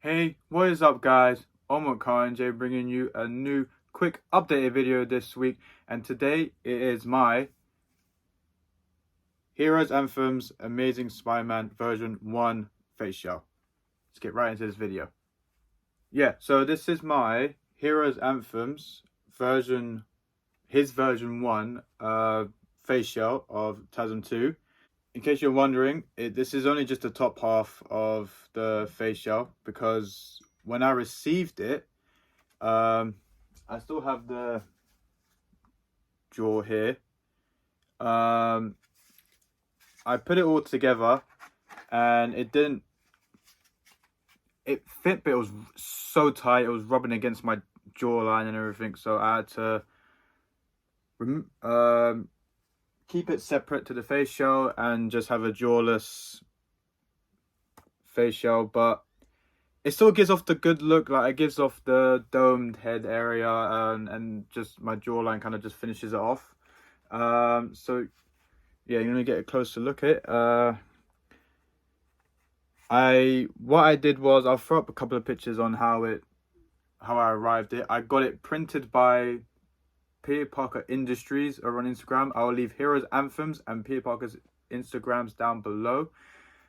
Hey, what is up guys? Omar Khan J bringing you a new quick updated video this week, and today it is my Heroes Anthems Amazing Spider-Man version 1 face shell. Let's get right into this video. Yeah, so this is my Heroes Anthems version, his version 1 face shell of TASM 2. In case you're wondering, this is only just the top half of the face shell because when I received it, I still have the jaw here. I put it all together and it fit, but it was so tight. It was rubbing against my jawline and everything. So I had to keep it separate to the face shell and just have a jawless face shell. But it still gives off the good look. Like, it gives off the domed head area, and just my jawline kind of just finishes it off. So yeah, you're gonna get a closer look at it. What I did was I'll throw up a couple of pictures on how I arrived it. I got it printed by Peter Parker Industries over on Instagram. I'll leave Heroes Anthems and Peter Parker's Instagrams down below.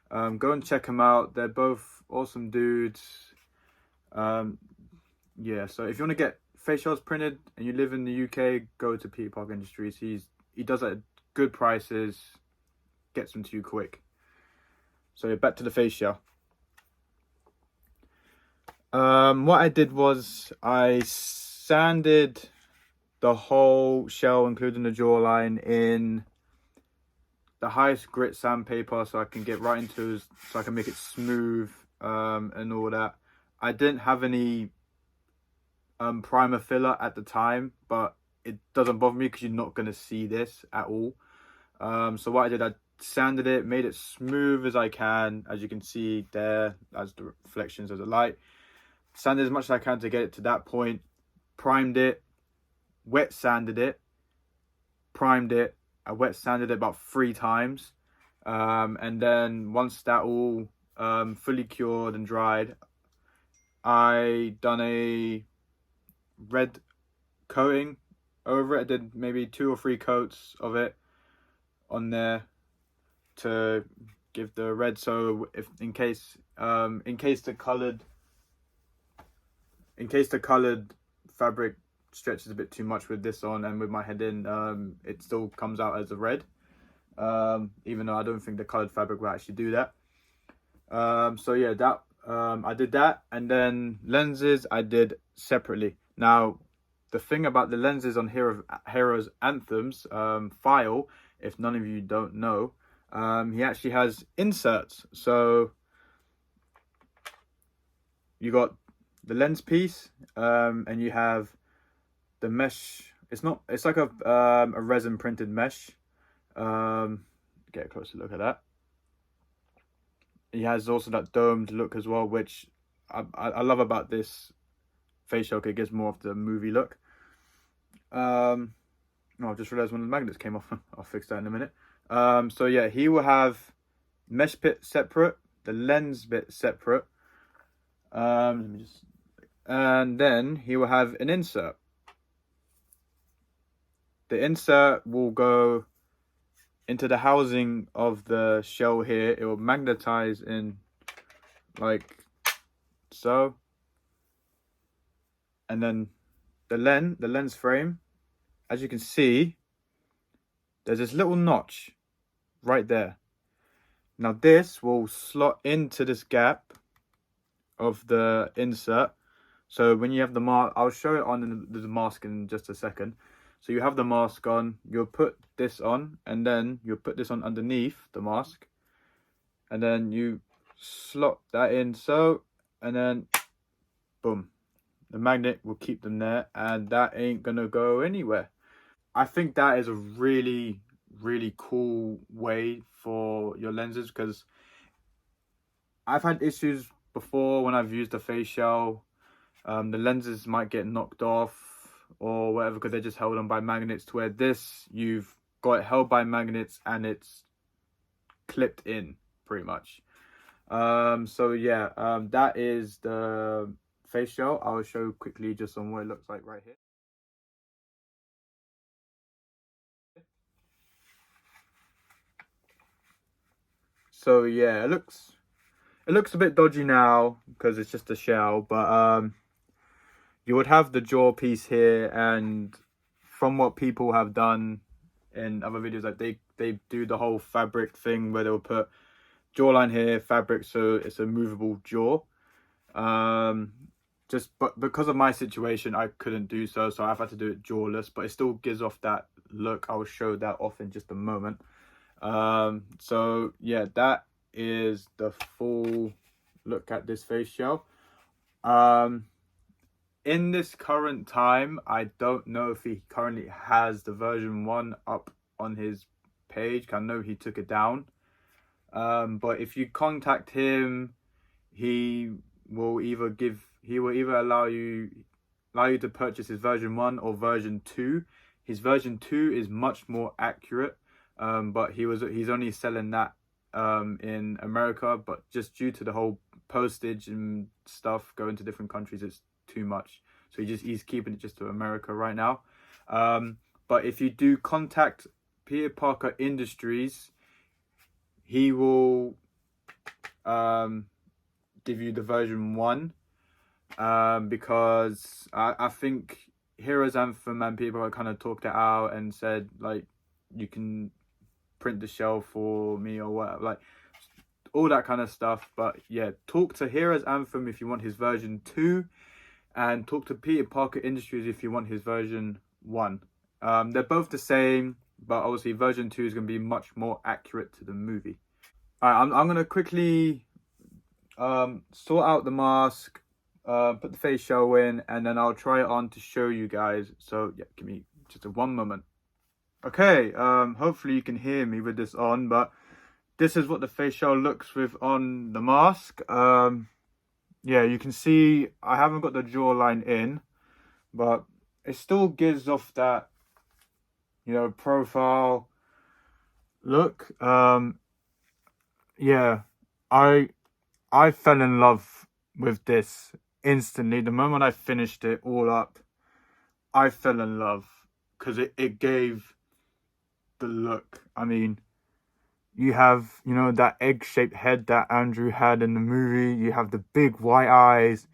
Go and check them out. They're both awesome dudes. Yeah, so if you want to get face shells printed and you live in the UK, go to Peter Parker Industries. He does it at good prices, gets them to you quick. So back to the face shell. What I did was I sanded the whole shell, including the jawline, in the highest grit sandpaper so I can get right into it, so I can make it smooth and all that. I didn't have any primer filler at the time, but it doesn't bother me because you're not going to see this at all. So what I did, I sanded it, made it smooth as I can, as you can see there, as the reflections of the light. Sanded as much as I can to get it to that point. Primed it, wet sanded it, primed it. I wet sanded it about 3 times. And then once that all fully cured and dried, I done a red coating over it. I did maybe 2 or 3 coats of it on there to give the red, so if in case the colored fabric stretches a bit too much with this on and with my head in, it still comes out as a red, even though I don't think the colored fabric will actually do that. So yeah, that I did that, and then lenses I did separately. Now the thing about the lenses on Heroes Anthems file, if none of you don't know, he actually has inserts. So you got the lens piece, and you have the mesh. It's like a resin printed mesh. Get a closer look at that. He has also that domed look as well, which I love about this face shell. It gives more of the movie look. No, I just realized one of the magnets came off. I'll fix that in a minute. So yeah, he will have mesh bit separate, the lens bit separate. And then he will have an insert. The insert will go into the housing of the shell here. It will magnetize in like so. And then the lens frame, as you can see, there's this little notch right there. Now this will slot into this gap of the insert. So when you have the mask, I'll show it on the mask in just a second. So you have the mask on, you'll put this on, and then you'll put this on underneath the mask, and then you slot that in so, and then boom, the magnet will keep them there, and that ain't gonna go anywhere. I think that is a really cool way for your lenses, because I've had issues before when I've used a face shell. The lenses might get knocked off or whatever because they're just held on by magnets, to where this, you've got it held by magnets and it's clipped in pretty much. So yeah, that is the face shell. I'll show quickly just on what it looks like right here. So yeah, it looks a bit dodgy now because it's just a shell, but you would have the jaw piece here, and from what people have done in other videos, like they do the whole fabric thing where they'll put jawline here, fabric, so it's a movable jaw. Um, but because of my situation, I couldn't do so, so I've had to do it jawless, but it still gives off that look. I will show that off in just a moment. So yeah, that is the full look at this face shell. In this current time, I don't know if he currently has the version 1 up on his page. I know he took it down. But if you contact him, he will either allow you to purchase his version 1 or version 2. His version 2 is much more accurate. But he's only selling that in America, but just due to the whole postage and stuff going to different countries, it's too much. So he's keeping it just to America right now. But if you do contact Peter Parker Industries, he will give you the version 1, because I think Heroes Anthem and people kind of talked it out and said, like, you can print the shell for me or whatever, like all that kind of stuff. But yeah, talk to Heroes Anthem if you want his version 2, and talk to Peter Parker Industries if you want his version 1. They're both the same, but obviously version 2 is going to be much more accurate to the movie. All right, I'm going to quickly sort out the mask, put the face shell in, and then I'll try it on to show you guys. So yeah, give me just a 1 moment. Okay, hopefully you can hear me with this on, but this is what the face shell looks with on the mask. Yeah, you can see I haven't got the jawline in, but it still gives off that, you know, profile look. Yeah, I fell in love with this instantly. The moment I finished it all up, I fell in love because it gave the look. I mean, you have, you know, that egg-shaped head that Andrew had in the movie. You have the big white eyes,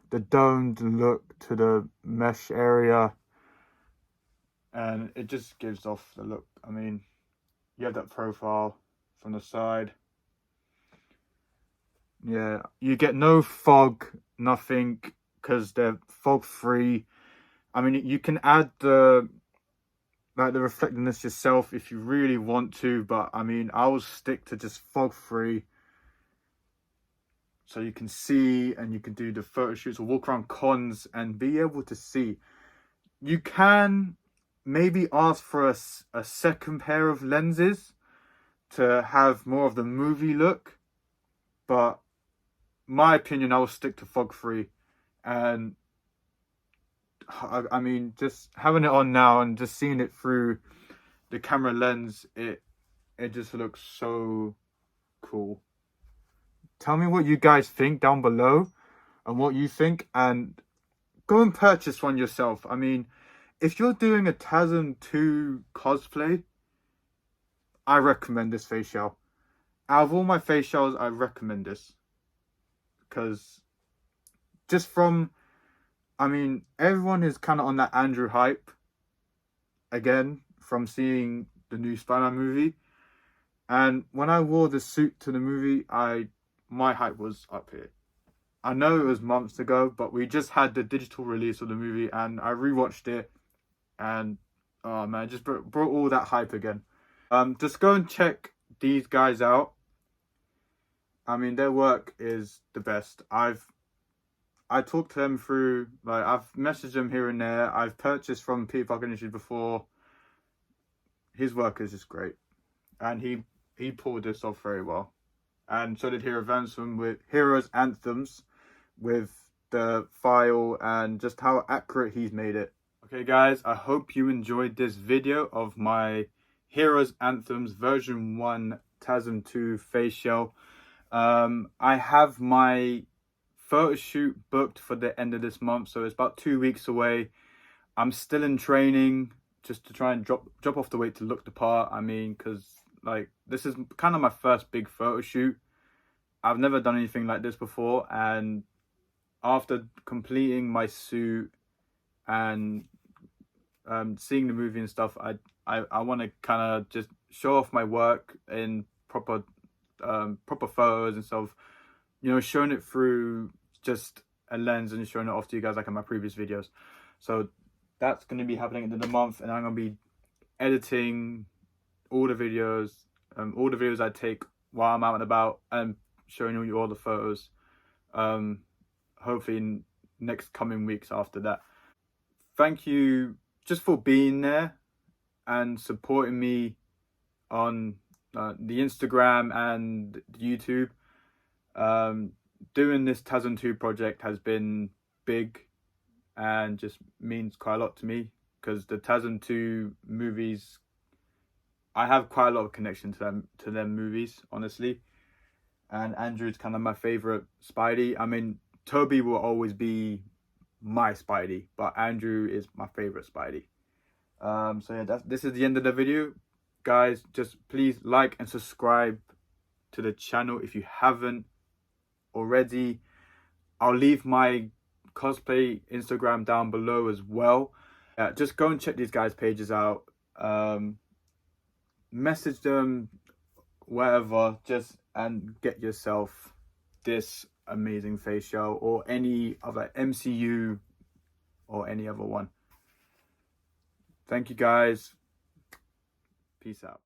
the domed look to the mesh area, and it just gives off the look. I mean, you have that profile from the side. Yeah, you get no fog, nothing, because they're fog-free. I mean, you can add the reflectiveness yourself if you really want to, but I mean, I will stick to just fog-free, so you can see and you can do the photo shoots or walk around cons and be able to see. You can maybe ask for a second pair of lenses to have more of the movie look, but my opinion, I will stick to fog-free. And I mean, just having it on now and just seeing it through the camera lens, it just looks so cool. Tell me what you guys think down below and what you think, and go and purchase one yourself. I mean, if you're doing a TASM 2 cosplay, I recommend this face shell. Out of all my face shells, I recommend this. Because just from, I mean, everyone is kind of on that Andrew hype. Again, from seeing the new Spider-Man movie. And when I wore the suit to the movie, my hype was up here. I know it was months ago, but we just had the digital release of the movie, and I rewatched it, and oh man, just brought all that hype again. Just go and check these guys out. I mean, their work is the best. I talked to them through, like, I've messaged them here and there. I've purchased from Peter Parker Industries before. His work is just great, and he pulled this off very well. And so did Heroes Anthems with the file and just how accurate he's made it. Okay guys, I hope you enjoyed this video of my Heroes Anthems version 1 TASM 2 face shell. I have my photo shoot booked for the end of this month, so it's about 2 weeks away. I'm still in training just to try and drop off the weight to look the part. I mean, because like this is kind of my first big photo shoot. I've never done anything like this before, and after completing my suit and seeing the movie and stuff, I want to kind of just show off my work in proper photos and stuff, you know, showing it through just a lens and showing it off to you guys like in my previous videos. So that's going to be happening at the end of the month, and I'm going to be editing all the videos I take while I'm out and about, and showing you all the photos hopefully in next coming weeks after that. Thank you just for being there and supporting me on the Instagram and YouTube. Doing this Tazon 2 project has been big and just means quite a lot to me, because the Tazon 2 movies, I have quite a lot of connection to them movies, honestly. And Andrew's kind of my favorite Spidey. I mean, Toby will always be my Spidey, but Andrew is my favorite Spidey. So yeah, this is the end of the video, guys. Just please like and subscribe to the channel if you haven't already. I'll leave my cosplay Instagram down below as well. Just go and check these guys' pages out. Message them, wherever, and get yourself this amazing Faceshell or any other MCU or any other one. Thank you guys. Peace out.